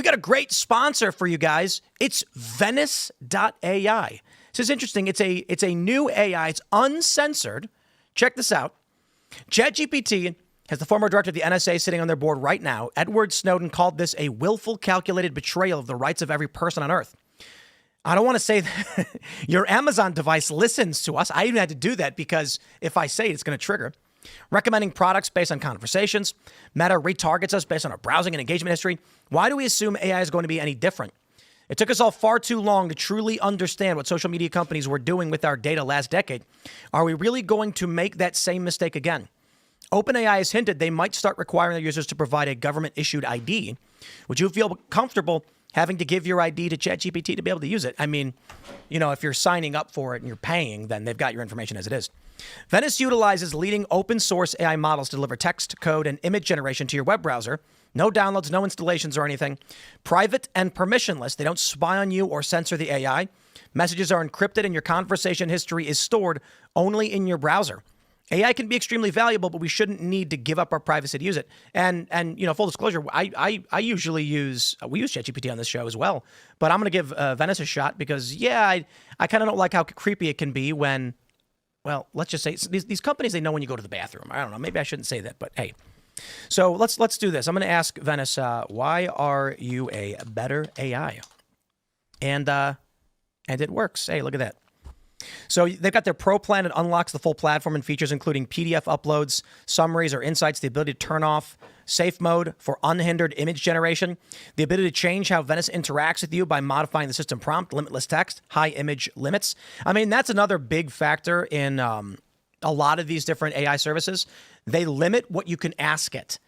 got a great sponsor for you guys. It's Venice.ai. This is interesting. It's a new AI. It's uncensored. Check this out. ChatGPT has the former director of the NSA sitting on their board right now. Edward Snowden called this a willful, calculated betrayal of the rights of every person on Earth. I don't want to say that your Amazon device listens to us. I even had to do that because if I say it, it's going to trigger. Recommending products based on conversations. Meta retargets us based on our browsing and engagement history. Why do we assume AI is going to be any different? It took us all far too long to truly understand what social media companies were doing with our data last decade. Are we really going to make that same mistake again? OpenAI has hinted they might start requiring their users to provide a government-issued ID. Would you feel comfortable having to give your ID to ChatGPT to be able to use it? I mean, you know, if you're signing up for it and you're paying, then they've got your information as it is. Venice utilizes leading open source AI models to deliver text, code, and image generation to your web browser. No downloads, no installations or anything. Private and permissionless. They don't spy on you or censor the AI. Messages are encrypted and your conversation history is stored only in your browser. AI can be extremely valuable, but we shouldn't need to give up our privacy to use it. And you know, full disclosure, I usually we use ChatGPT on this show as well. But I'm going to give Venice a shot because, yeah, I kind of don't like how creepy it can be when, well, let's just say these companies, they know when you go to the bathroom. I don't know. Maybe I shouldn't say that, but hey. So let's do this. I'm going to ask Venice, why are you a better AI? And it works. Hey, look at that. So they've got their Pro plan. It unlocks the full platform and features including PDF uploads, summaries or insights, the ability to turn off safe mode for unhindered image generation, the ability to change how Venice interacts with you by modifying the system prompt, limitless text, high image limits. I mean, that's another big factor in a lot of these different AI services. They limit what you can ask it.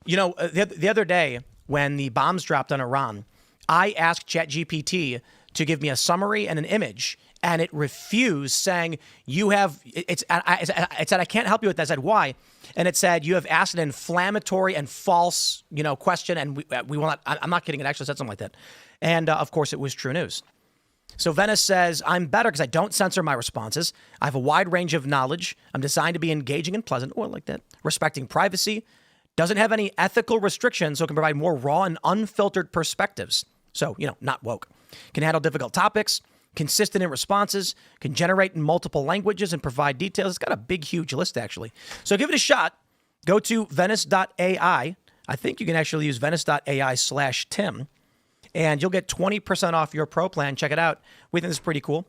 You know, the other day when the bombs dropped on Iran, I asked ChatGPT to give me a summary and an image, and it refused, saying, it said, I can't help you with that. I said, why? And it said, you have asked an inflammatory and false, question, and we will not, I'm not kidding, it actually said something like that. And of course, it was true news. So Venice says, I'm better because I don't censor my responses. I have a wide range of knowledge. I'm designed to be engaging and pleasant, or like that, respecting privacy, doesn't have any ethical restrictions, so it can provide more raw and unfiltered perspectives. So, not woke. Can handle difficult topics, consistent in responses, can generate in multiple languages and provide details. It's got a big, huge list, actually. So give it a shot. Go to Venice.ai. I think you can actually use Venice.ai/Tim. And you'll get 20% off your Pro plan. Check it out. We think this is pretty cool.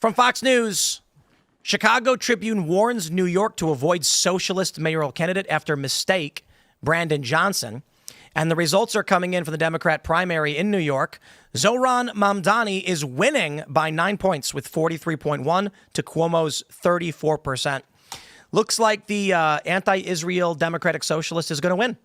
From Fox News, Chicago Tribune warns New York to avoid socialist mayoral candidate after mistake Brandon Johnson. And the results are coming in for the Democrat primary in New York. Zohran Mamdani is winning by 9 points with 43.1 to Cuomo's 34%. Looks like the anti-Israel Democratic Socialist is going to win.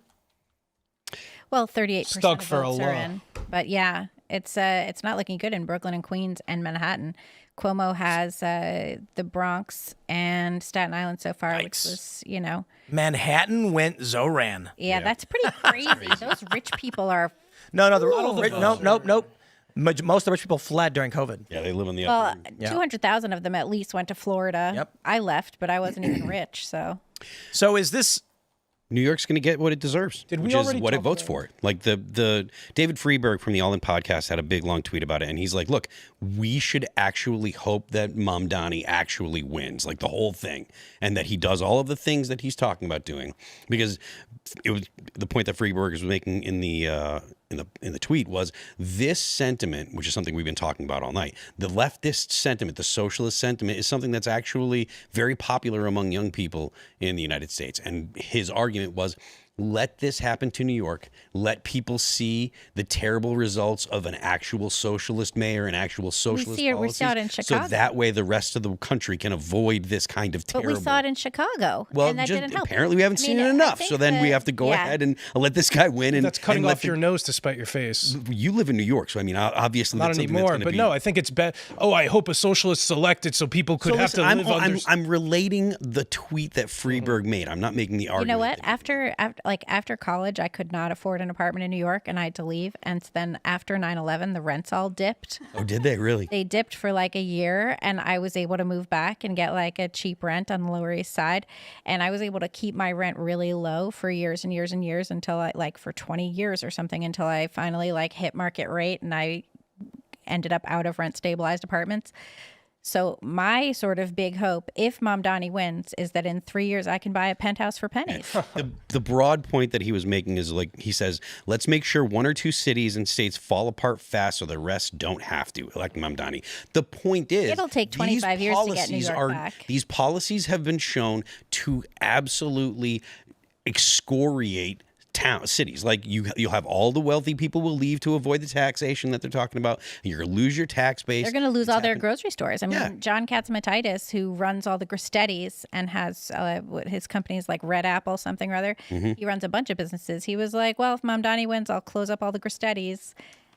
Well, 38% Stuck of for votes a are law. in. But yeah, it's not looking good in Brooklyn and Queens and Manhattan. Cuomo has the Bronx and Staten Island so far, which was, Manhattan went Zohran. Yeah, that's pretty crazy. Those rich people are. Nope. Most of the rich people fled during COVID. Yeah, they live in the Well, upper. 200,000 of them at least went to Florida. Yep. I left, but I wasn't even rich, so. So is this... New York's going to get what it deserves, which is what it votes for. Like the David Freeberg from the All In podcast had a big long tweet about it, and he's like, "Look, we should actually hope that Mamdani actually wins, like the whole thing, and that he does all of the things that he's talking about doing." Because it was the point that Freeberg was making in the tweet was this sentiment, which is something we've been talking about all night. The leftist sentiment, the socialist sentiment, is something that's actually very popular among young people in the United States. And his argument was, let this happen to New York. Let people see the terrible results of an actual socialist mayor and actual socialist policies. We saw it in Chicago. So that way the rest of the country can avoid this kind of terrible... But we saw it in Chicago, well, and that didn't help. Apparently we haven't seen it enough. So then we have to go ahead and let this guy win. And that's cutting off your nose to spite your face. You live in New York, so I mean, obviously not that's anymore. But no, I think it's bad. Oh, I hope a socialist is elected so people could have to live under. I'm relating the tweet that Freeberg made. I'm not making the argument. You know what? After like after college, I could not afford an apartment in New York and I had to leave. And then after 9/11, the rents all dipped. Oh, did they really? They dipped for like a year and I was able to move back and get like a cheap rent on the Lower East Side. And I was able to keep my rent really low for years and years and years until I like for 20 years or something until I finally like hit market rate and I ended up out of rent stabilized apartments. So my sort of big hope, if Mamdani wins, is that in 3 years I can buy a penthouse for pennies. The broad point that he was making is like, he says, let's make sure 1 or 2 cities and states fall apart fast so the rest don't have to elect Mamdani. The point is, it'll take 25 years to get New York back. These policies have been shown to absolutely excoriate cities. Like you'll have all the wealthy people will leave to avoid the taxation that they're talking about. You're going to lose your tax base. They're going to lose all their grocery stores. I mean, John Katsimatidis, who runs all the Gristettis and has his company is like Red Apple something or other. He runs a bunch of businesses. He was like, well, if Mamdani wins, I'll close up all the Gristettis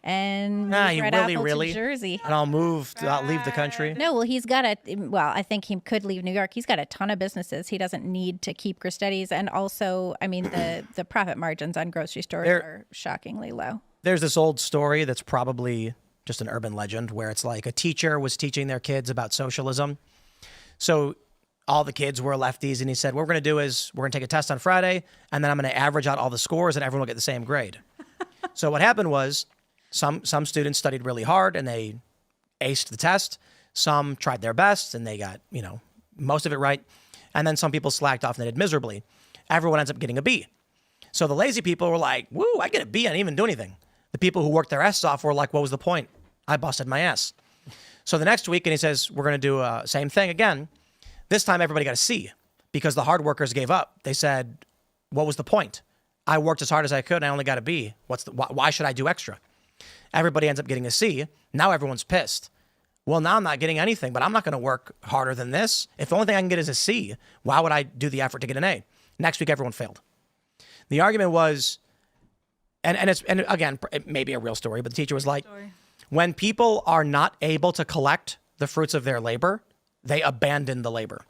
and move Red Apple to Jersey. And I'll leave the country. No, well, I think he could leave New York. He's got a ton of businesses. He doesn't need to keep Gristetti's. And also, I mean, the profit margins on grocery stores are shockingly low. There's this old story that's probably just an urban legend where it's like a teacher was teaching their kids about socialism. So all the kids were lefties, and he said, what we're going to do is we're going to take a test on Friday, and then I'm going to average out all the scores, and everyone will get the same grade. So what happened was, some students studied really hard and they aced the test. Some tried their best and they got, most of it right. And then some people slacked off and they did miserably. Everyone ends up getting a B. So the lazy people were like, woo, I get a B. I didn't even do anything. The people who worked their asses off were like, what was the point? I busted my ass. So the next week, and he says, we're going to do the same thing again. This time everybody got a C because the hard workers gave up. They said, what was the point? I worked as hard as I could and I only got a B. Why should I do extra? Everybody ends up getting a C. Now everyone's pissed. Well, now I'm not getting anything, but I'm not going to work harder than this. If the only thing I can get is a C, why would I do the effort to get an A? Next week, everyone failed. The argument was, and again, it may be a real story, but the teacher was like, when people are not able to collect the fruits of their labor, they abandon the labor.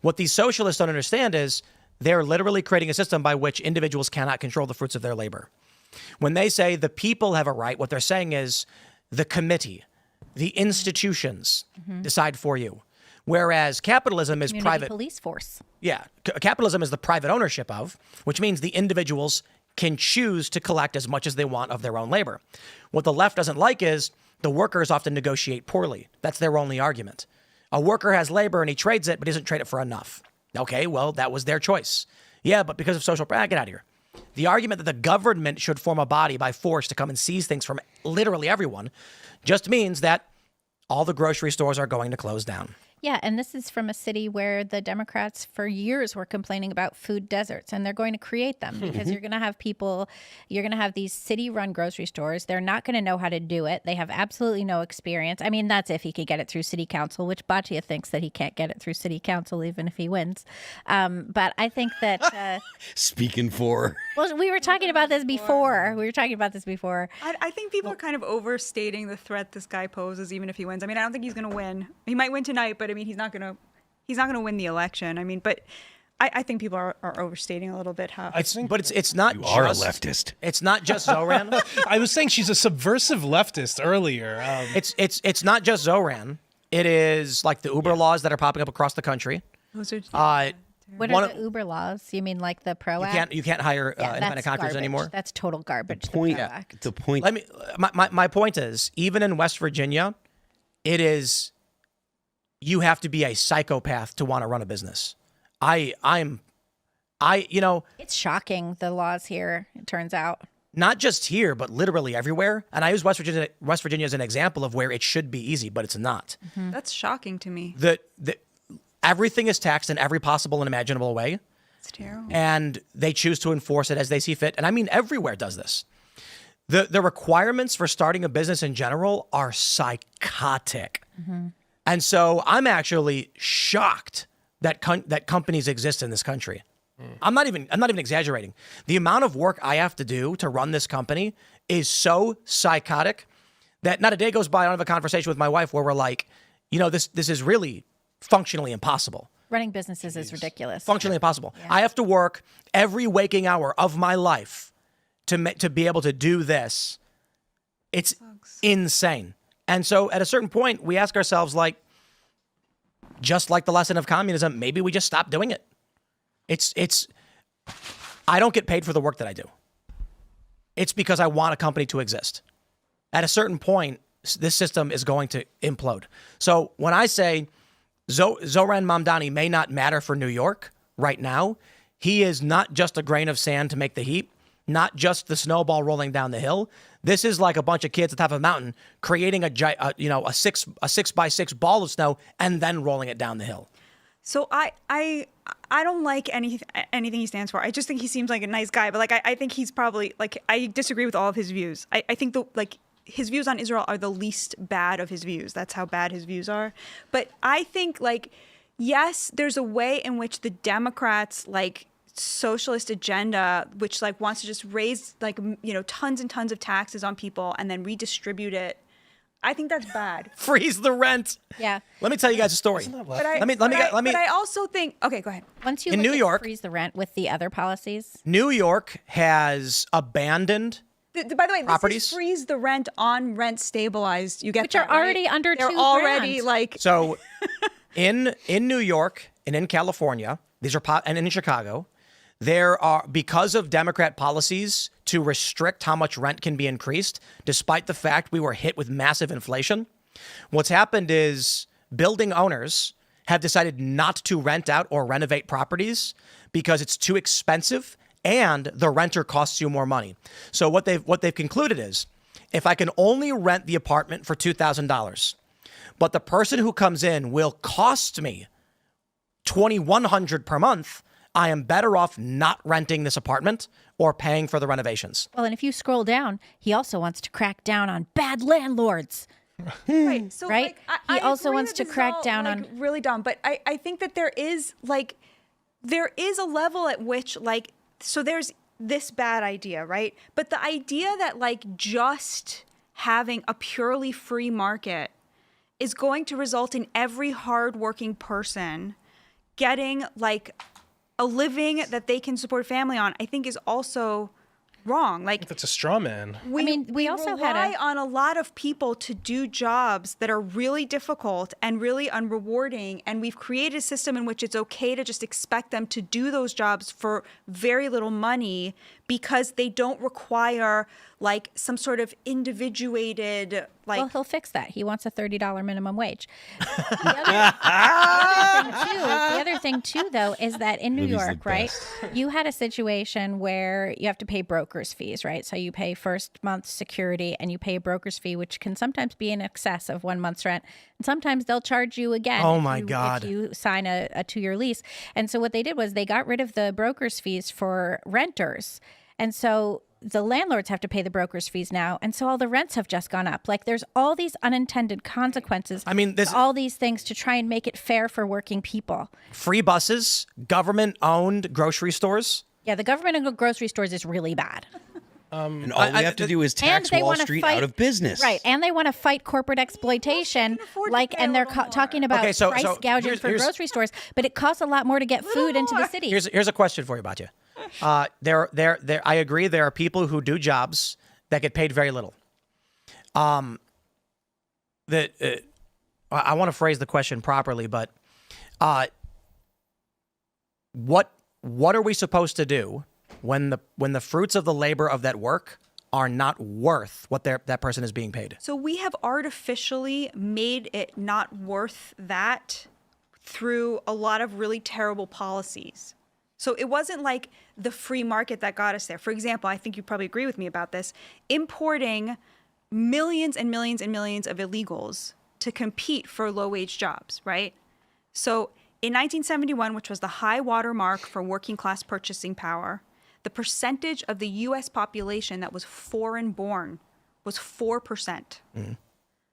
What these socialists don't understand is they're literally creating a system by which individuals cannot control the fruits of their labor. When they say the people have a right, what they're saying is the committee, the institutions decide for you. Whereas capitalism is private. Police force. Yeah. Capitalism is the private ownership of, which means the individuals can choose to collect as much as they want of their own labor. What the left doesn't like is the workers often negotiate poorly. That's their only argument. A worker has labor and he trades it, but he doesn't trade it for enough. Okay, well, that was their choice. Yeah, but because of social, get out of here. The argument that the government should form a body by force to come and seize things from literally everyone just means that all the grocery stores are going to close down. Yeah, and this is from a city where the Democrats for years were complaining about food deserts, and they're going to create them because you're going to have these city-run grocery stores. They're not going to know how to do it. They have absolutely no experience. I mean, that's if he could get it through city council, which Batya thinks that he can't get it through city council even if he wins. But I think that... Speaking for... Well, we were talking about this before. I think people are kind of overstating the threat this guy poses, even if he wins. I mean, I don't think he's going to win. He might win tonight, but I mean, he's not gonna win the election. I mean, but I think people are overstating a little bit how. But it's not. You are a leftist. It's not just Zohran. I was saying she's a subversive leftist earlier. It's not just Zohran. It is like the Uber laws that are popping up across the country. Those are. What are the Uber laws? You mean like the PRO Act? You can't hire independent contractors anymore. That's total garbage. The point. My point is, even in West Virginia, it is. You have to be a psychopath to want to run a business. It's shocking, the laws here, it turns out. Not just here, but literally everywhere. And I use West Virginia as an example of where it should be easy, but it's not. Mm-hmm. That's shocking to me. Everything is taxed in every possible and imaginable way. It's terrible. And they choose to enforce it as they see fit. And I mean, everywhere does this. The requirements for starting a business in general are psychotic. Mm-hmm. And so I'm actually shocked that companies exist in this country. I'm not even exaggerating. The amount of work I have to do to run this company is so psychotic that not a day goes by I don't have a conversation with my wife where we're like, this is really functionally impossible. Running businesses is ridiculous. Functionally impossible. Yeah. I have to work every waking hour of my life to be able to do this. It's insane. And so at a certain point, we ask ourselves, like, just like the lesson of communism, maybe we just stop doing it. I don't get paid for the work that I do. It's because I want a company to exist. At a certain point, this system is going to implode. So when I say Zohran Mamdani may not matter for New York right now, he is not just a grain of sand to make the heap, not just the snowball rolling down the hill. This is like a bunch of kids at the top of a mountain creating a 6x6 ball of snow and then rolling it down the hill. So I don't like anything he stands for. I just think he seems like a nice guy, but like I think he's probably like, I disagree with all of his views. I think his views on Israel are the least bad of his views. That's how bad his views are. But I think, like, yes, there's a way in which the Democrats, like, socialist agenda, which like wants to just raise like, tons and tons of taxes on people and then redistribute it. I think that's bad. Freeze the rent. Yeah. Let me tell you guys a story. But I also think, okay, go ahead. Once you in New York, freeze the rent with the other policies. New York has abandoned by the way, properties. This is freeze the rent on rent stabilized. You get which are already under They're $2,000. already like so. In New York and in California, these are and in Chicago, there are, because of Democrat policies to restrict how much rent can be increased, despite the fact we were hit with massive inflation. What's happened is building owners have decided not to rent out or renovate properties because it's too expensive and the renter costs you more money. So what they've concluded is, if I can only rent the apartment for $2,000, but the person who comes in will cost me $2,100 per month, I am better off not renting this apartment or paying for the renovations. Well, and if you scroll down, he also wants to crack down on bad landlords. Right. So, right? Like, he also wants to crack down on really dumb. But I think that there is a level at which so there's this bad idea, right? But the idea that like just having a purely free market is going to result in every hardworking person getting like a living that they can support a family on, I think is also wrong. Like, that's a straw man. We also rely on a lot of people to do jobs that are really difficult and really unrewarding, and we've created a system in which it's okay to just expect them to do those jobs for very little money because they don't require like some sort of individuated like. Well, he'll fix that. He wants a $30 minimum wage. The other thing too, though, is that in New York, right, you had a situation where you have to pay broker's fees, right? So you pay first month's security and you pay a broker's fee, which can sometimes be in excess of 1 month's rent. And sometimes they'll charge you again. Oh my God. If you sign a 2-year lease. And so what they did was they got rid of the broker's fees for renters. And so the landlords have to pay the broker's fees now. And so all the rents have just gone up. Like there's all these unintended consequences. I mean, all these things to try and make it fair for working people. Free buses, government-owned grocery stores. Yeah, the government-owned grocery stores is really bad. And all we have to do is tax Wall Street out of business. Right, and they want to fight corporate exploitation, and they're talking about price gouging for grocery stores, but it costs a lot more to get food into the city. Here's a question for you, Batya. I agree. There are people who do jobs that get paid very little. I want to phrase the question properly, but what are we supposed to do when the fruits of the labor of that work are not worth what that person is being paid? So we have artificially made it not worth that through a lot of really terrible policies. So it wasn't like the free market that got us there. For example, I think you probably agree with me about this, importing millions and millions and millions of illegals to compete for low-wage jobs, right? So in 1971, which was the high water mark for working class purchasing power, the percentage of the U.S. population that was foreign-born was 4%. Mm-hmm.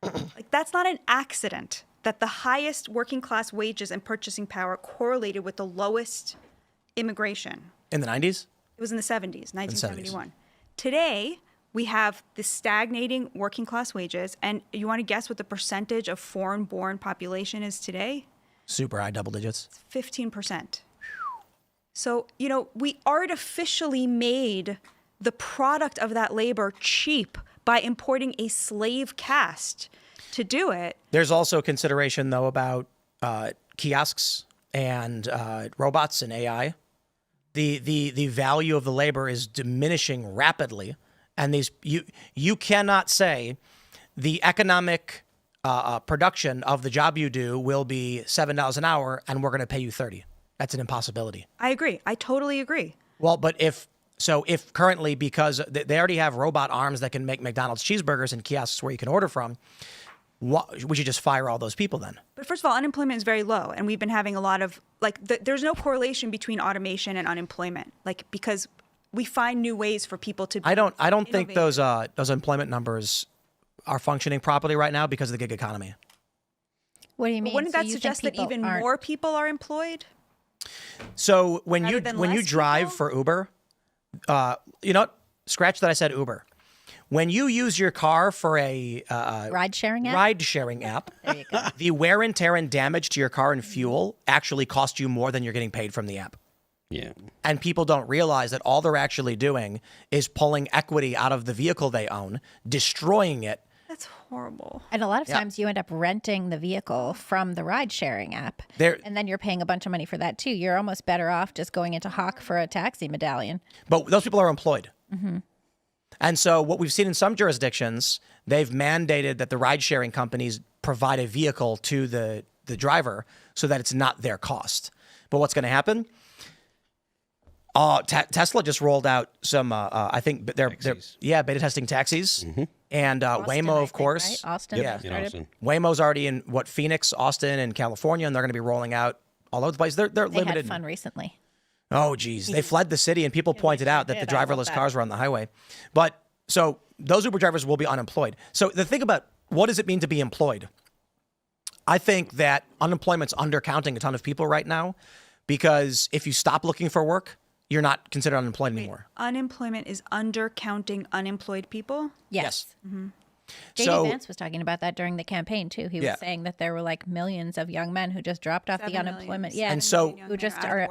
Like, that's not an accident that the highest working class wages and purchasing power correlated with the lowest immigration. In the 90s? It was in the 70s, 1971. Today, we have the stagnating working class wages. And you want to guess what the percentage of foreign-born population is today? Super high double digits. 15%. So, we artificially made the product of that labor cheap by importing a slave caste to do it. There's also consideration, though, about kiosks and robots and AI. The value of the labor is diminishing rapidly, and you cannot say the economic production of the job you do will be $7 an hour, and we're going to pay you $30. That's an impossibility. I agree. I totally agree. Well, but if currently, because they already have robot arms that can make McDonald's cheeseburgers and kiosks where you can order from, we should just fire all those people then. But first of all, unemployment is very low, and we've been having a lot of there's no correlation between automation and unemployment, because we find new ways for people to. I don't think those employment numbers are functioning properly right now because of the gig economy. What do you mean? Wouldn't that suggest that even more people are employed? So when you drive for Uber, scratch that I said Uber. When you use your car for a ride-sharing app, there you go. The wear and tear and damage to your car and fuel actually cost you more than you're getting paid from the app. Yeah. And people don't realize that all they're actually doing is pulling equity out of the vehicle they own, destroying it. That's horrible. And a lot of times you end up renting the vehicle from the ride-sharing app. And then you're paying a bunch of money for that, too. You're almost better off just going into Hawk for a taxi medallion. But those people are employed. Mm-hmm. And so what we've seen in some jurisdictions, they've mandated that the ride-sharing companies provide a vehicle to the driver so that it's not their cost. But what's going to happen? Tesla just rolled out some, I think they're beta testing taxis. Mm-hmm. And Austin, Waymo, of course. Right? Austin. Yeah. In Austin. Waymo's already in Phoenix, Austin, and California, and they're going to be rolling out all over the place. They're They limited. had fun recently. Oh, geez. They fled the city, and people pointed out that the driverless cars were on the highway. But so those Uber drivers will be unemployed. So the thing about what does it mean to be employed? I think that unemployment's undercounting a ton of people right now, because if you stop looking for work, you're not considered unemployed anymore. Unemployment is undercounting unemployed people? Yes. Mm-hmm. J.D. Vance was talking about that during the campaign, too. He was saying that there were millions of young men who just dropped off the unemployment. Yeah. And so who just are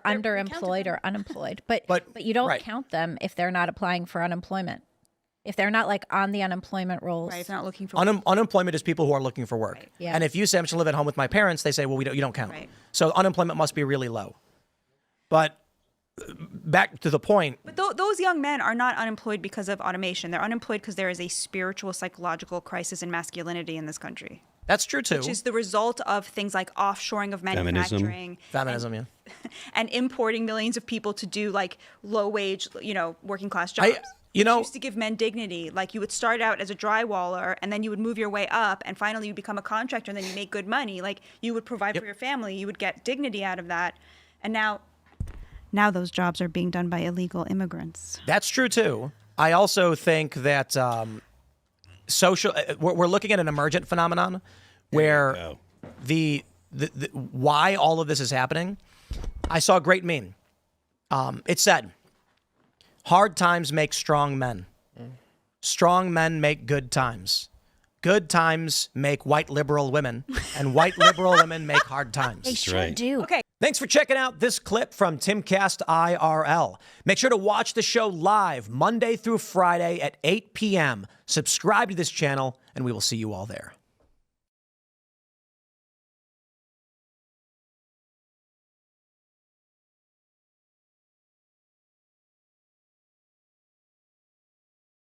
underemployed or unemployed. But you don't count them if they're not applying for unemployment. If they're not on the unemployment rolls. Right, if they're not looking for unemployment is people who are looking for work. Right. Yeah. And if you say I'm just live at home with my parents, they say, well, you don't count. Right. So unemployment must be really low. But back to the point. But those young men are not unemployed because of automation. They're unemployed because there is a spiritual, psychological crisis in masculinity in this country. That's true, too. Which is the result of things like offshoring of manufacturing. Feminism, yeah. And importing millions of people to do low-wage, working class jobs. Which used to give men dignity. You would start out as a drywaller, and then you would move your way up, and finally you become a contractor, and then you make good money. You would provide for your family. You would get dignity out of that. And now those jobs are being done by illegal immigrants. That's true, too. I also think that we're looking at an emergent phenomenon where the why all of this is happening. I saw a great meme. It said, hard times make strong men. Strong men make good times. Good times make white liberal women, and white liberal women make hard times. They sure do. Okay. Thanks for checking out this clip from Timcast IRL. Make sure to watch the show live Monday through Friday at 8 p.m. Subscribe to this channel, and we will see you all there.